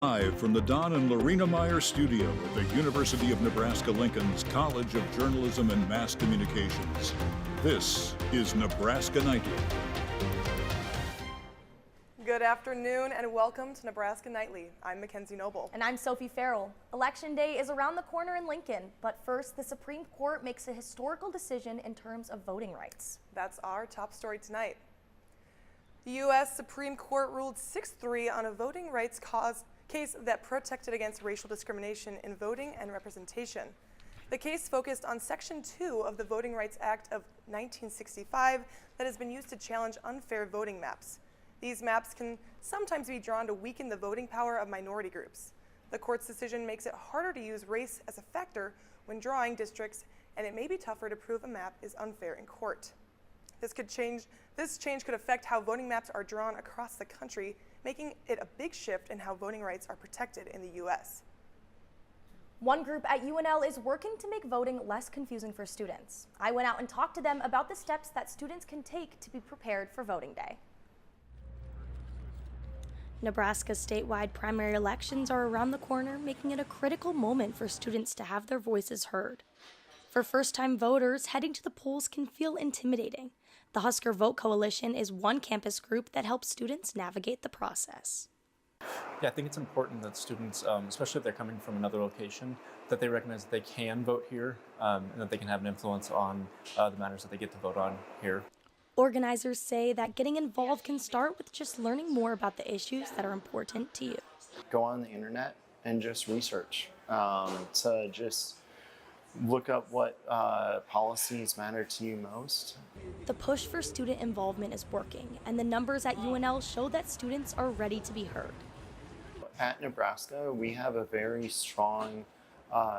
Live from the Don and Lorena Meyer studio at the University of Nebraska-Lincoln's College of Journalism and Mass Communications. This is Nebraska Nightly. Good afternoon and welcome to Nebraska Nightly. I'm Mackenzie Noble. And I'm Sophie Farrell. Election day is around the corner in Lincoln, but first the Supreme Court makes a historical decision in terms of voting rights. That's our top story tonight. The U.S. Supreme Court ruled 6-3 on a voting rights case that protected against racial discrimination in voting and representation. The case focused on Section 2 of the Voting Rights Act of 1965 that has been used to challenge unfair voting maps. These maps can sometimes be drawn to weaken the voting power of minority groups. The court's decision makes it harder to use race as a factor when drawing districts, and it may be tougher to prove a map is unfair in court. This change could affect how voting maps are drawn across the country, making it a big shift in how voting rights are protected in the U.S. One group at UNL is working to make voting less confusing for students. I went out and talked to them about the steps that students can take to be prepared for voting day. Nebraska's statewide primary elections are around the corner, making it a critical moment for students to have their voices heard. For first-time voters, heading to the polls can feel intimidating. The Husker Vote Coalition is one campus group that helps students navigate the process. Yeah, I think it's important that students, especially if they're coming from another location, that they recognize that they can vote here and that they can have an influence on the matters that they get to vote on here. Organizers say that getting involved can start with just learning more about the issues that are important to you. Go on the internet and just research to just look up what policies matter to you most. The push for student involvement is working, and the numbers at UNL show that students are ready to be heard. At Nebraska, we have a very strong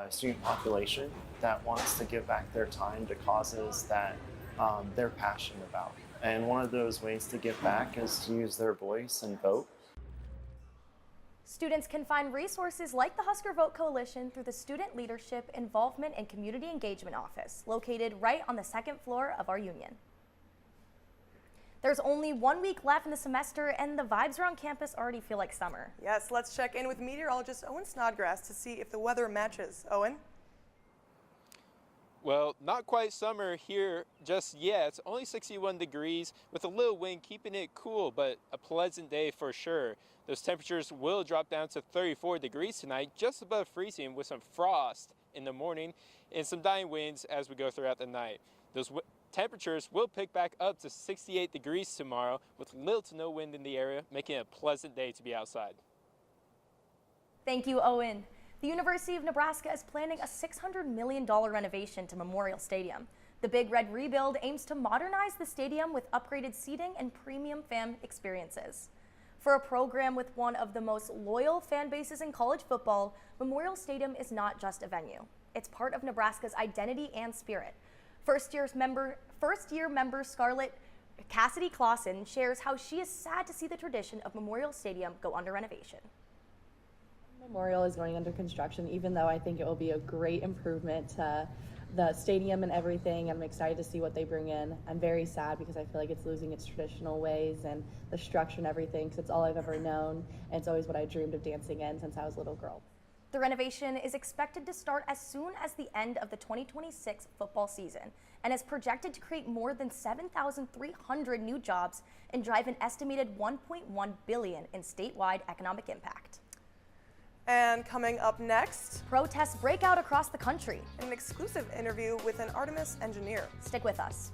student population that wants to give back their time to causes that they're passionate about. And one of those ways to give back is to use their voice and vote. Students can find resources like the Husker Vote Coalition through the Student Leadership, Involvement, and Community Engagement Office, located right on the second floor of our union. There's only 1 week left in the semester, and the vibes around campus already feel like summer. Yes, let's check in with meteorologist Owen Snodgrass to see if the weather matches. Owen? Well, not quite summer here just yet. It's only 61 degrees with a little wind keeping it cool, but a pleasant day for sure. Those temperatures will drop down to 34 degrees tonight, just above freezing with some frost in the morning and some dying winds as we go throughout the night. Those temperatures will pick back up to 68 degrees tomorrow with little to no wind in the area, making it a pleasant day to be outside. Thank you, Owen. The University of Nebraska is planning a $600 million renovation to Memorial Stadium. The Big Red rebuild aims to modernize the stadium with upgraded seating and premium fan experiences. For a program with one of the most loyal fan bases in college football, Memorial Stadium is not just a venue. It's part of Nebraska's identity and spirit. First-year member Scarlett Cassidy Clausen shares how she is sad to see the tradition of Memorial Stadium go under renovation. Memorial is going under construction, even though I think it will be a great improvement to the stadium and everything. I'm excited to see what they bring in. I'm very sad because I feel like it's losing its traditional ways and the structure and everything, because it's all I've ever known, and it's always what I dreamed of dancing in since I was a little girl. The renovation is expected to start as soon as the end of the 2026 football season and is projected to create more than 7,300 new jobs and drive an estimated $1.1 billion in statewide economic impact. And coming up next, protests break out across the country. An exclusive interview with an Artemis engineer. Stick with us.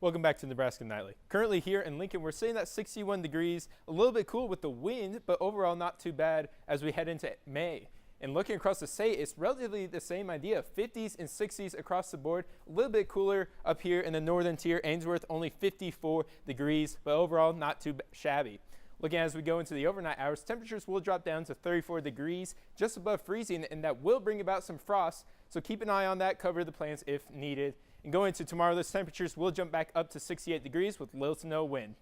Welcome back to Nebraska Nightly. Currently here in Lincoln, we're sitting at 61 degrees, a little bit cool with the wind, but overall not too bad as we head into May. And looking across the state, it's relatively the same idea, 50s and 60s across the board, a little bit cooler up here in the northern tier. Ainsworth only 54 degrees, but overall not too shabby. Looking as we go into the overnight hours, temperatures will drop down to 34 degrees, just above freezing, and that will bring about some frost. So keep an eye on that, cover the plants if needed. And going into tomorrow, those temperatures will jump back up to 68 degrees with little to no wind.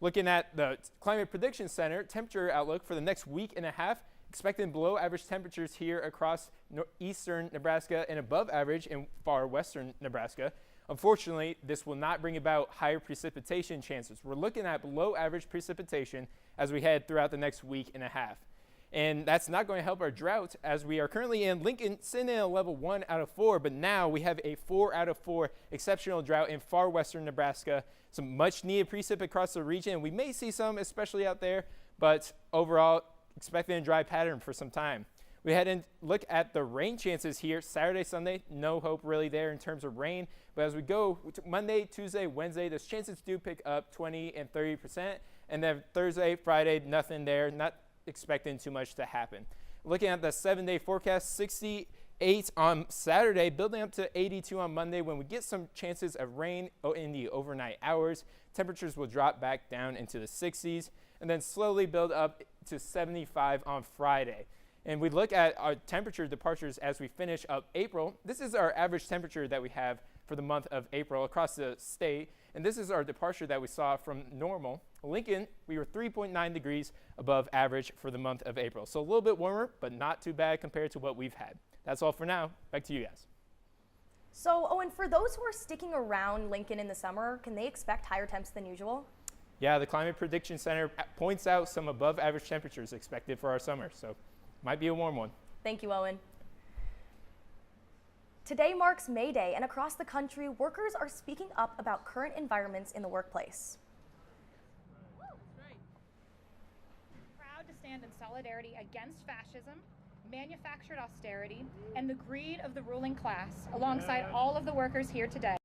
Looking at the Climate Prediction Center, temperature outlook for the next week and a half, expecting below average temperatures here across eastern Nebraska and above average in far western Nebraska. Unfortunately, this will not bring about higher precipitation chances. We're looking at below average precipitation as we head throughout the next week and a half. And that's not going to help our drought, as we are currently in Lincoln sitting at a level 1 out of 4, but now we have a 4 out of 4 exceptional drought in far western Nebraska. Some much needed precip across the region, and we may see some, especially out there, but overall, expecting a dry pattern for some time. We head and look at the rain chances here. Saturday, Sunday, no hope really there in terms of rain. But as we go to Monday, Tuesday, Wednesday, those chances do pick up 20 and 30%. And then Thursday, Friday, nothing there, not expecting too much to happen. Looking at the 7-day forecast, 68 on Saturday, building up to 82 on Monday. When we get some chances of rain in the overnight hours, temperatures will drop back down into the 60s and then slowly build up to 75 on Friday. And we look at our temperature departures as we finish up April. This is our average temperature that we have for the month of April across the state. And this is our departure that we saw from normal. Lincoln, we were 3.9 degrees above average for the month of April. So a little bit warmer, but not too bad compared to what we've had. That's all for now. Back to you guys. So, Owen, for those who are sticking around Lincoln in the summer, can they expect higher temps than usual? Yeah, the Climate Prediction Center points out some above average temperatures expected for our summer. So might be a warm one. Thank you, Owen. Today marks May Day, and across the country, workers are speaking up about current environments in the workplace. Proud to stand in solidarity against fascism, manufactured austerity, and the greed of the ruling class, alongside all of the workers here today.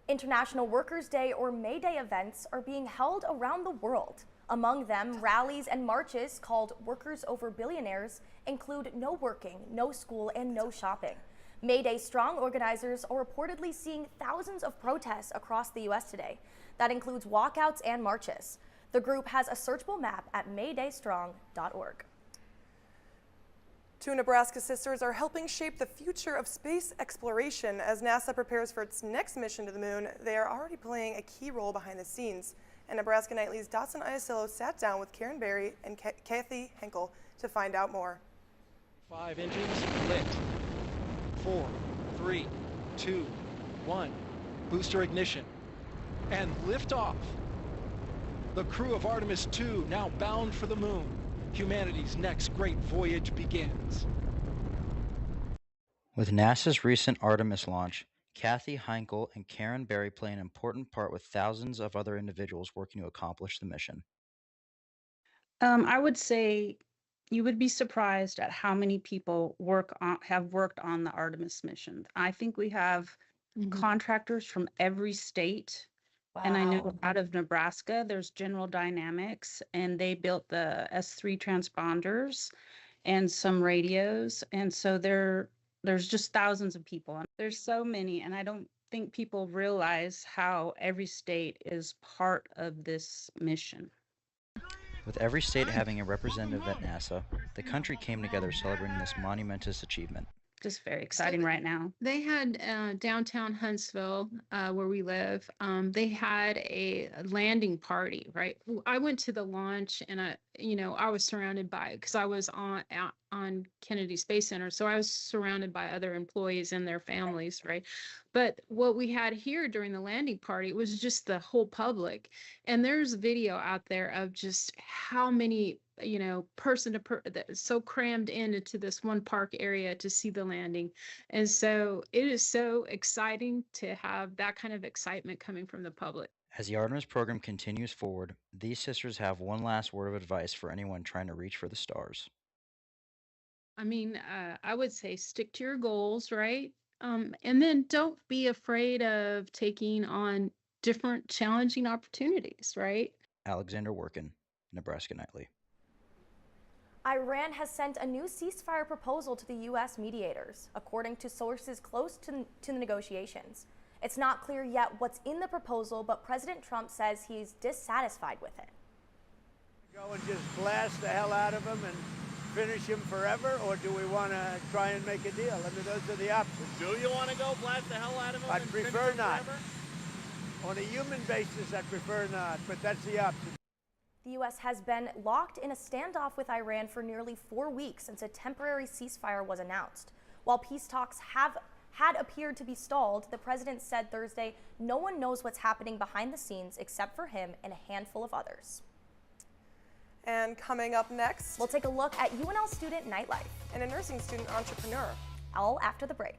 International Workers' Day or May Day events are being held around the world. Among them, rallies and marches called Workers Over Billionaires include no working, no school, and no shopping. May Day Strong organizers are reportedly seeing thousands of protests across the U.S. today. That includes walkouts and marches. The group has a searchable map at maydaystrong.org. Two Nebraska sisters are helping shape the future of space exploration. As NASA prepares for its next mission to the moon, they are already playing a key role behind the scenes. And Nebraska Nightly's Dotson Iasillo sat down with Karen Berry and Kathy Henkel to find out more. 5 engines lit. 4, 3, 2, 1. Booster ignition. And liftoff. The crew of Artemis 2 now bound for the moon. Humanity's next great voyage begins. With NASA's recent Artemis launch, Kathy Henkel and Karen Berry play an important part with thousands of other individuals working to accomplish the mission. I would say you would be surprised at how many people have worked on the Artemis mission. I think we have contractors from every state. Wow. And I know out of Nebraska, there's General Dynamics, and they built the S3 transponders and some radios. And so there's just thousands of people. There's so many, and I don't think people realize how every state is part of this mission. With every state having a representative at NASA, the country came together celebrating this monumentous achievement. Just very exciting right now. They had downtown Huntsville, where we live. They had a landing party, right? I went to the launch, and I was surrounded by, because I was on Kennedy Space Center, so I was surrounded by other employees and their families, right? But what we had here during the landing party was just the whole public, and there's video out there of just how many person to that is so crammed into this one park area to see the landing. And so it is so exciting to have that kind of excitement coming from the public. As the Artemis program continues forward, these sisters have one last word of advice for anyone trying to reach for the stars. I mean, I would say stick to your goals, right? And then don't be afraid of taking on different challenging opportunities, right? Alexander Workin, Nebraska Nightly. Iran has sent a new ceasefire proposal to the U.S. mediators, according to sources close to the negotiations. It's not clear yet what's in the proposal, but President Trump says he's dissatisfied with it. Go and just blast the hell out of them and finish him forever, or do we want to try and make a deal? I mean, those are the options. Do you want to go blast the hell out of him? I'd prefer not. On a human basis, I prefer not, but that's the option. The U.S. has been locked in a standoff with Iran for nearly 4 weeks since a temporary ceasefire was announced. While peace talks had appeared to be stalled, the president said Thursday no one knows what's happening behind the scenes except for him and a handful of others. And coming up next, we'll take a look at UNL student nightlife and a nursing student entrepreneur. All after the break.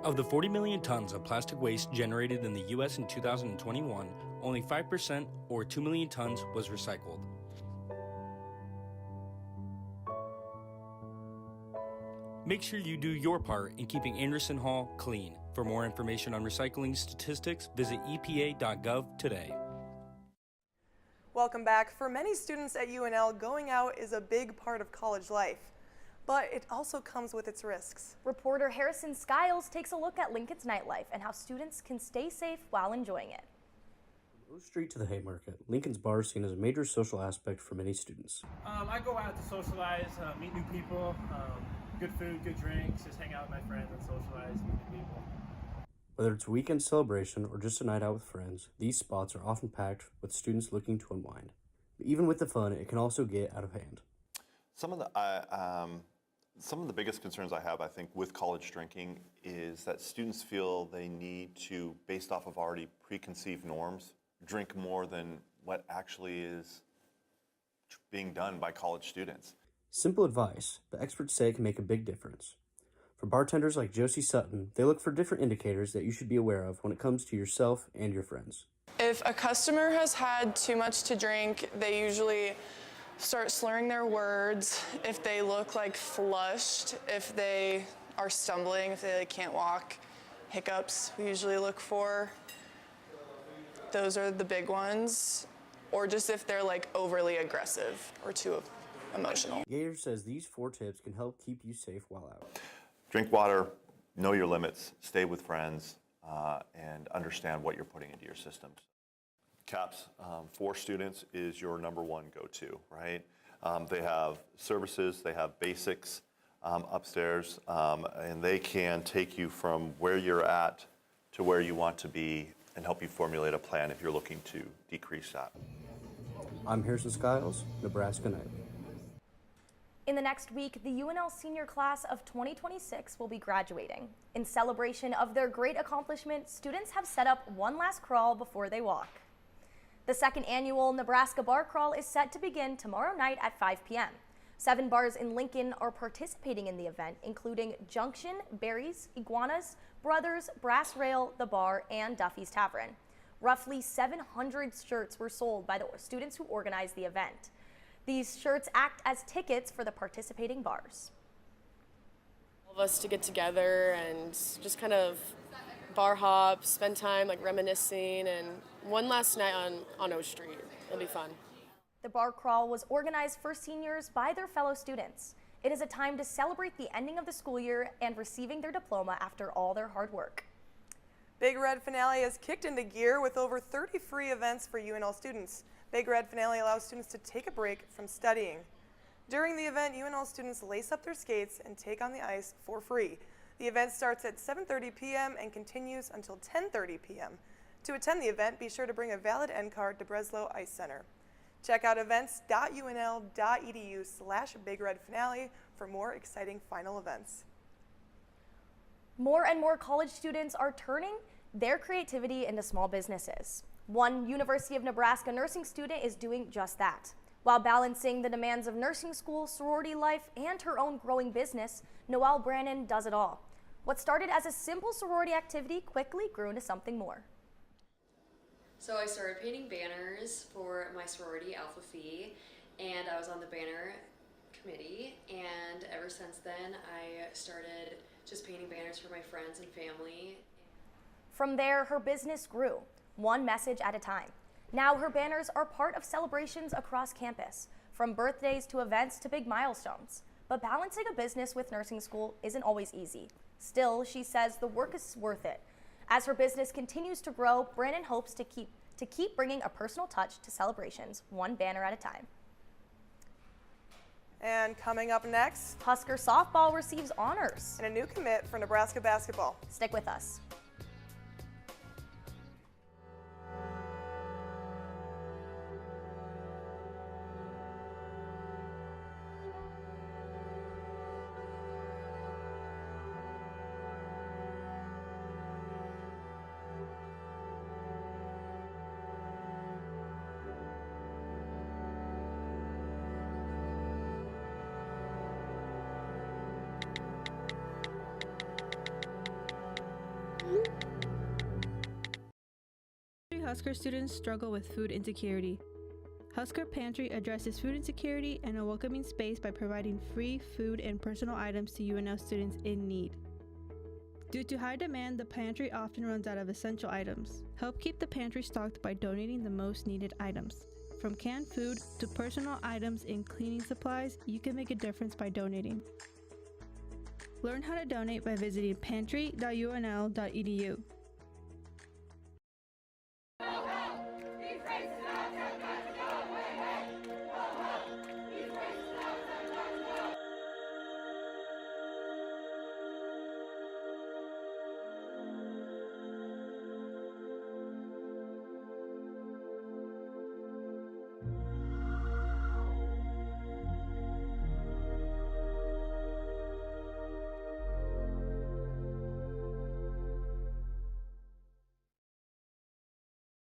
Of the 40 million tons of plastic waste generated in the U.S. in 2021, only 5%, or 2 million tons, was recycled. Make sure you do your part in keeping Anderson Hall clean. For more information on recycling statistics, visit epa.gov today. Welcome back. For many students at UNL, going out is a big part of college life, but it also comes with its risks. Reporter Harrison Skiles takes a look at Lincoln's nightlife and how students can stay safe while enjoying it. From O Street to the Haymarket, Lincoln's bar scene is a major social aspect for many students. I go out to socialize, meet new people, good food, good drinks, just hang out with my friends and socialize, meet new people. Whether it's a weekend celebration or just a night out with friends, these spots are often packed with students looking to unwind. But even with the fun, it can also get out of hand. Some of the biggest concerns I have, I think, with college drinking is that students feel they need to, based off of already preconceived norms, drink more than what actually is being done by college students. Simple advice, but experts say it can make a big difference. For bartenders like Josie Sutton, they look for different indicators that you should be aware of when it comes to yourself and your friends. If a customer has had too much to drink, they usually start slurring their words, if they look like flushed, if they are stumbling, if they can't walk, hiccups we usually look for. Those are the big ones. Or just if they're like overly aggressive or too emotional. Gator says these 4 tips can help keep you safe while out. Drink water, know your limits, stay with friends, and understand what you're putting into your systems. CAPS for students is your #1 go-to, right? They have services, they have basics upstairs, and they can take you from where you're at to where you want to be and help you formulate a plan if you're looking to decrease that. I'm Harrison Skiles, Nebraska Nightly. In the next week, the UNL senior class of 2026 will be graduating. In celebration of their great accomplishment, students have set up one last crawl before they walk. The second annual Nebraska Bar Crawl is set to begin tomorrow night at 5 p.m. 7 bars in Lincoln are participating in the event, including Junction, Berries, Iguanas, Brothers, Brass Rail, The Bar, and Duffy's Tavern. Roughly 700 shirts were sold by the students who organized the event. These shirts act as tickets for the participating bars. All of us to get together and just kind of bar hop, spend time like reminiscing, and one last night on O Street. It'll be fun. The Bar Crawl was organized for seniors by their fellow students. It is a time to celebrate the ending of the school year and receiving their diploma after all their hard work. Big Red Finale has kicked into gear with over 30 free events for UNL students. Big Red Finale allows students to take a break from studying. During the event, UNL students lace up their skates and take on the ice for free. The event starts at 7:30 p.m. and continues until 10:30 p.m. To attend the event, be sure to bring a valid end card to Breslow Ice Center. Check out events.unl.edu/Big Red Finale for more exciting final events. More and more college students are turning their creativity into small businesses. One University of Nebraska nursing student is doing just that. While balancing the demands of nursing school, sorority life, and her own growing business, Noelle Brannon does it all. What started as a simple sorority activity quickly grew into something more. So I started painting banners for my sorority, Alpha Phi, and I was on the banner committee, and ever since then I started just painting banners for my friends and family. From there, her business grew, one message at a time. Now her banners are part of celebrations across campus, from birthdays to events to big milestones. But balancing a business with nursing school isn't always easy. Still, she says the work is worth it. As her business continues to grow, Brannon hopes to keep bringing a personal touch to celebrations, one banner at a time. And coming up next, Husker softball receives honors. And a new commit for Nebraska basketball. Stick with us. Husker students struggle with food insecurity. Husker Pantry addresses food insecurity and a welcoming space by providing free food and personal items to UNL students in need. Due to high demand, the pantry often runs out of essential items. Help keep the pantry stocked by donating the most needed items. From canned food to personal items and cleaning supplies, you can make a difference by donating. Learn how to donate by visiting pantry.unl.edu.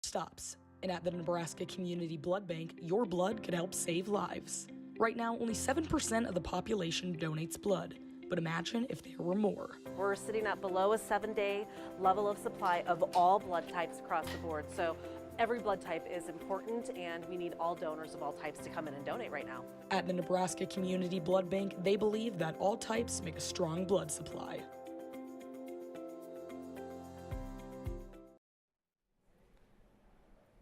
Stops. And at the Nebraska Community Blood Bank, your blood could help save lives. Right now, only 7% of the population donates blood, but imagine if there were more. We're sitting at below a 7-day level of supply of all blood types across the board. So every blood type is important, and we need all donors of all types to come in and donate right now. At the Nebraska Community Blood Bank, they believe that all types make a strong blood supply.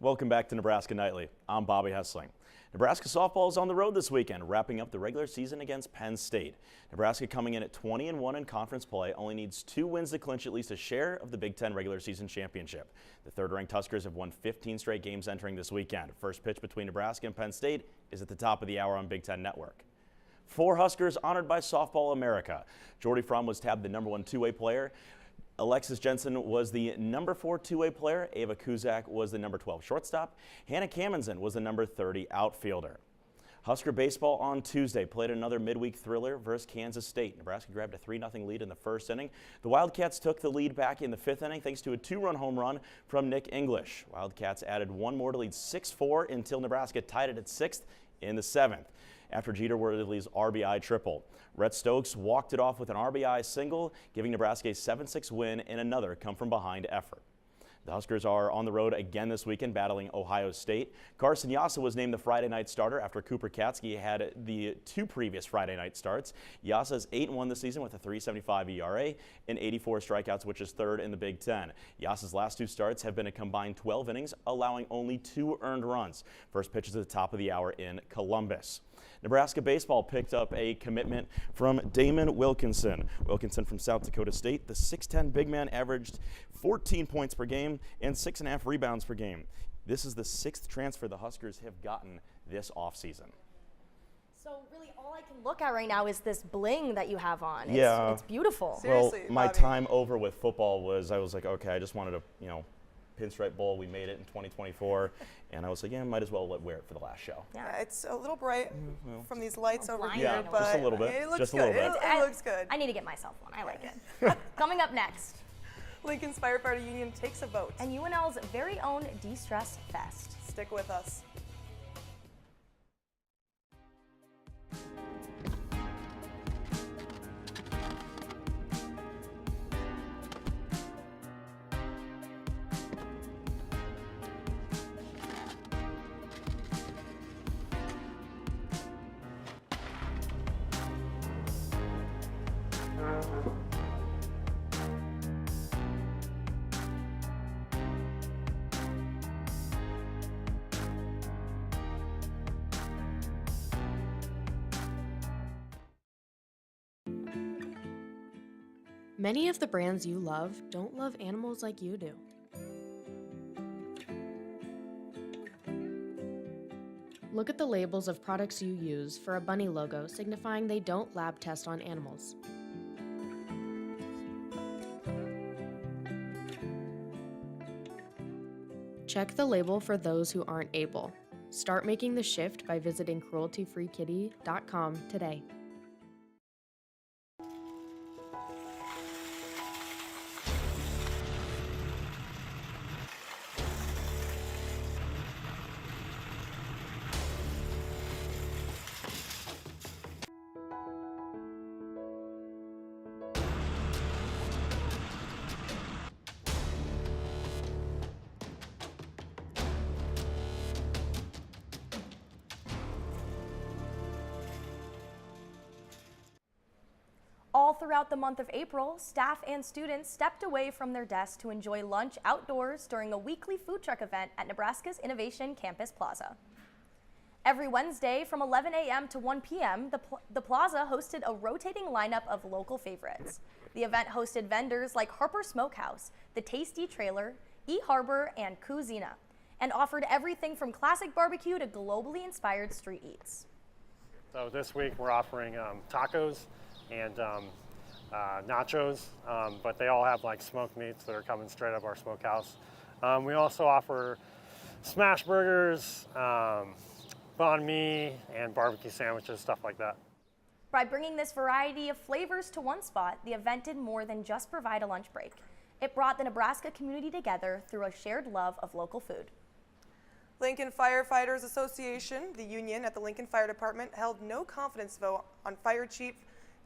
Welcome back to Nebraska Nightly. I'm Bobby Hessling. Nebraska softball is on the road this weekend, wrapping up the regular season against Penn State. Nebraska, coming in at 20-1 in conference play, only needs 2 wins to clinch at least a share of the Big Ten regular season championship. The third-ranked Huskers have won 15 straight games entering this weekend. First pitch between Nebraska and Penn State is at the top of the hour on Big Ten Network. 4 Huskers honored by Softball America. Jordy Fromm was tabbed the #1 two-way player. Alexis Jensen was the #4 two-way player. Ava Kuzak was the #12 shortstop. Hannah Kamenzen was the #30 outfielder. Husker baseball on Tuesday played another midweek thriller versus Kansas State. Nebraska grabbed a 3-0 lead in the first inning. The Wildcats took the lead back in the 5th inning thanks to a 2-run home run from Nick English. Wildcats added one more to lead 6-4 until Nebraska tied it at 6th in the 7th after Jeter Worthley's RBI triple. Rhett Stokes walked it off with an RBI single, giving Nebraska a 7-6 win in another come-from-behind effort. The Huskers are on the road again this weekend, battling Ohio State. Carson Yassa was named the Friday night starter after Cooper Katsky had the 2 previous Friday night starts. Yassa is 8-1 this season with a 3.75 ERA and 84 strikeouts, which is 3rd in the Big Ten. Yassa's last 2 starts have been a combined 12 innings, allowing only 2 earned runs. First pitch is at the top of the hour in Columbus. Nebraska baseball picked up a commitment from Damon Wilkinson. Wilkinson from South Dakota State, the 6'10" big man averaged 14 points per game and 6.5 rebounds per game. This is the 6th transfer the Huskers have gotten this offseason. So really all I can look at right now is this bling that you have on. Yeah. It's beautiful. Seriously, well, my Bobby. time over with football was, I was like, okay, I just wanted to, pinstripe bowl. We made it in 2024, and I was like, yeah, might as well wear it for the last show. Yeah, it's a little bright from these lights over blinding. here, Yeah, but just a little bit. it looks Just a good. little bit. It looks good. I need to get myself one. I like it. Coming up next, Lincoln's Firefighter Union takes a vote. and UNL's very own De-Stress Fest. Stick with us. Many of the brands you love don't love animals like you do. Look at the labels of products you use for a bunny logo signifying they don't lab test on animals. Check the label for those who aren't able. Start making the shift by visiting crueltyfreekitty.com today. All throughout the month of April, staff and students stepped away from their desks to enjoy lunch outdoors during a weekly food truck event at Nebraska's Innovation Campus Plaza. Every Wednesday from 11 a.m. to 1 p.m., the plaza hosted a rotating lineup of local favorites. The event hosted vendors like Harper Smokehouse, The Tasty Trailer, E Harbor, and Cuisina, and offered everything from classic barbecue to globally inspired street eats. So this week we're offering tacos and nachos, but they all have like smoked meats that are coming straight out of our smokehouse. We also offer smash burgers, banh mi, and barbecue sandwiches, stuff like that. By bringing this variety of flavors to one spot, the event did more than just provide a lunch break. It brought the Nebraska community together through a shared love of local food. Lincoln Firefighters Association, the union at the Lincoln Fire Department, held no confidence vote on Fire Chief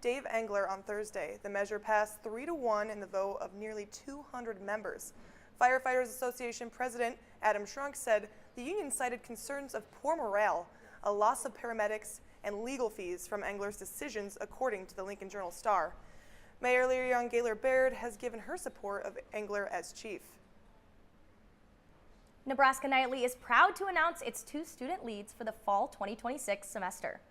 Dave Engler on Thursday. The measure passed 3-1 in the vote of nearly 200 members. Firefighters Association President Adam Shrunk said the union cited concerns of poor morale, a loss of paramedics, and legal fees from Engler's decisions, according to the Lincoln Journal-Star. Mayor Leon Gaylor Baird has given her support of Engler as chief. Nebraska Nightly is proud to announce its 2 student leads for the fall 2026 semester.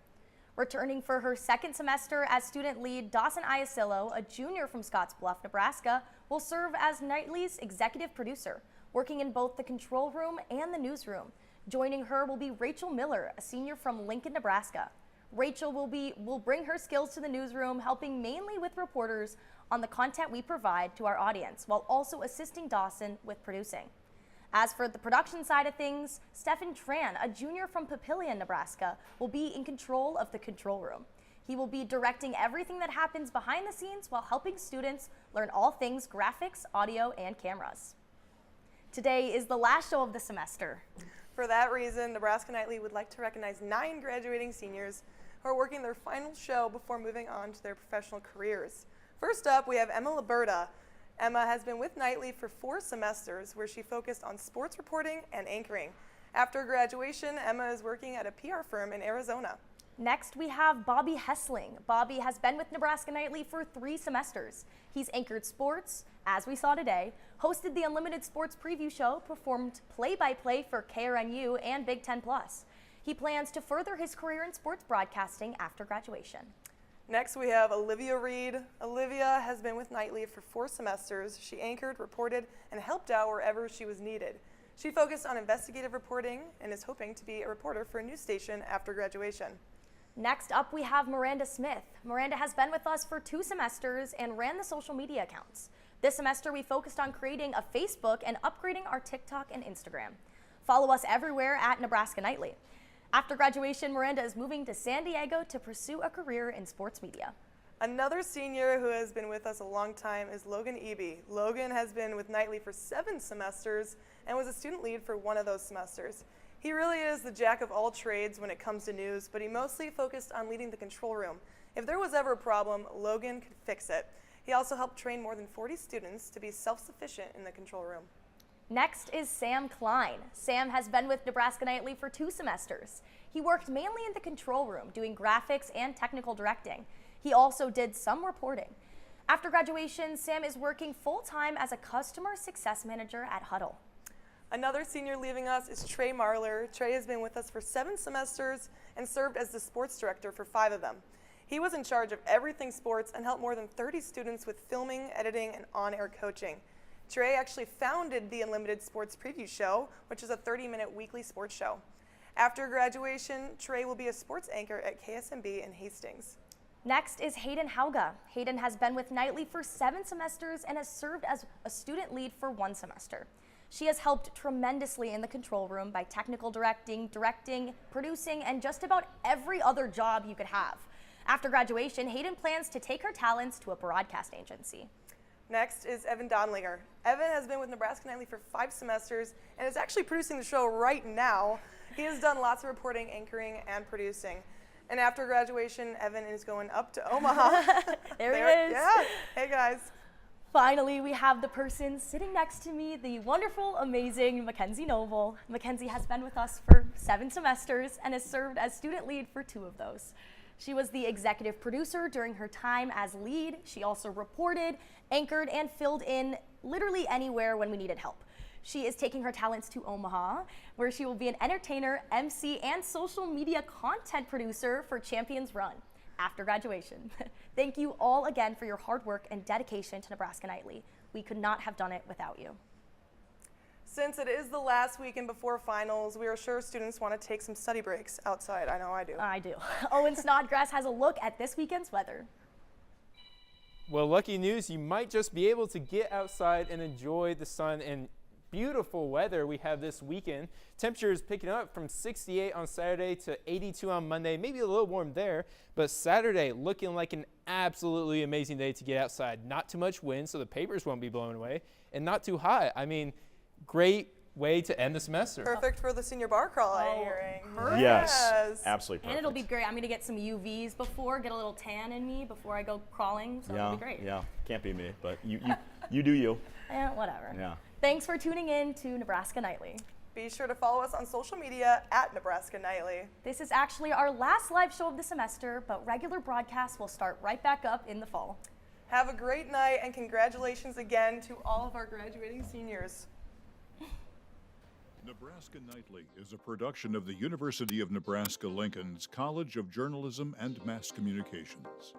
Returning for her second semester as student lead, Dawson Iasillo, a junior from Scottsbluff, Nebraska, will serve as Nightly's executive producer, working in both the control room and the newsroom. Joining her will be Rachel Miller, a senior from Lincoln, Nebraska. Rachel will bring her skills to the newsroom, helping mainly with reporters on the content we provide to our audience, while also assisting Dawson with producing. As for the production side of things, Stephen Tran, a junior from Papillion, Nebraska, will be in control of the control room. He will be directing everything that happens behind the scenes while helping students learn all things graphics, audio, and cameras. Today is the last show of the semester. For that reason, Nebraska Nightly would like to recognize 9 graduating seniors who are working their final show before moving on to their professional careers. First up, we have Emma Liberta. Emma has been with Nightly for 4 semesters, where she focused on sports reporting and anchoring. After graduation, Emma is working at a PR firm in Arizona. Next, we have Bobby Hessling. Bobby has been with Nebraska Nightly for 3 semesters. He's anchored sports, as we saw today, hosted the Unlimited Sports Preview Show, performed play-by-play for KRNU and Big Ten Plus. He plans to further his career in sports broadcasting after graduation. Next, we have Olivia Reed. Olivia has been with Nightly for 4 semesters. She anchored, reported, and helped out wherever she was needed. She focused on investigative reporting and is hoping to be a reporter for a news station after graduation. Next up, we have Miranda Smith. Miranda has been with us for 2 semesters and ran the social media accounts. This semester, we focused on creating a Facebook and upgrading our TikTok and Instagram. Follow us everywhere at Nebraska Nightly. After graduation, Miranda is moving to San Diego to pursue a career in sports media. Another senior who has been with us a long time is Logan Eby. Logan has been with Nightly for 7 semesters and was a student lead for 1 of those semesters. He really is the jack of all trades when it comes to news, but he mostly focused on leading the control room. If there was ever a problem, Logan could fix it. He also helped train more than 40 students to be self-sufficient in the control room. Next is Sam Klein. Sam has been with Nebraska Nightly for 2 semesters. He worked mainly in the control room, doing graphics and technical directing. He also did some reporting. After graduation, Sam is working full-time as a customer success manager at Huddle. Another senior leaving us is Trey Marler. Trey has been with us for 7 semesters and served as the sports director for 5 of them. He was in charge of everything sports and helped more than 30 students with filming, editing, and on-air coaching. Trey actually founded the Unlimited Sports Preview Show, which is a 30-minute weekly sports show. After graduation, Trey will be a sports anchor at KSMB in Hastings. Next is Hayden Hauga. Hayden has been with Nightly for 7 semesters and has served as a student lead for 1 semester. She has helped tremendously in the control room by technical directing, producing, and just about every other job you could have. After graduation, Hayden plans to take her talents to a broadcast agency. Next is Evan Donlinger. Evan has been with Nebraska Nightly for 5 semesters and is actually producing the show right now. He has done lots of reporting, anchoring, and producing. And after graduation, Evan is going up to Omaha. There he is. Yeah. Hey, guys. Finally, we have the person sitting next to me, the wonderful, amazing Mackenzie Noble. Mackenzie has been with us for 7 semesters and has served as student lead for 2 of those. She was the executive producer during her time as lead. She also reported, anchored, and filled in literally anywhere when we needed help. She is taking her talents to Omaha, where she will be an entertainer, MC, and social media content producer for Champions Run after graduation. Thank you all again for your hard work and dedication to Nebraska Nightly. We could not have done it without you. Since it is the last weekend before finals, we are sure students want to take some study breaks outside. I know I do. I do. Owen Snodgrass has a look at this weekend's weather. Well, lucky news, you might just be able to get outside and enjoy the sun and beautiful weather we have this weekend. Temperatures picking up from 68 on Saturday to 82 on Monday, maybe a little warm there, but Saturday looking like an absolutely amazing day to get outside. Not too much wind, so the papers won't be blown away, and not too hot. I mean, great way to end the semester. Perfect for the senior bar crawl, I'm hearing. Yes, absolutely perfect. And it'll be great. I'm going to get some UVs before, get a little tan in me before I go crawling, so it'll be great. Yeah, can't be me, but you do you. Yeah, whatever. Yeah. Thanks for tuning in to Nebraska Nightly. Be sure to follow us on social media at Nebraska Nightly. This is actually our last live show of the semester, but regular broadcasts will start right back up in the fall. Have a great night, and congratulations again to all of our graduating seniors. Nebraska Nightly is a production of the University of Nebraska-Lincoln's College of Journalism and Mass Communications.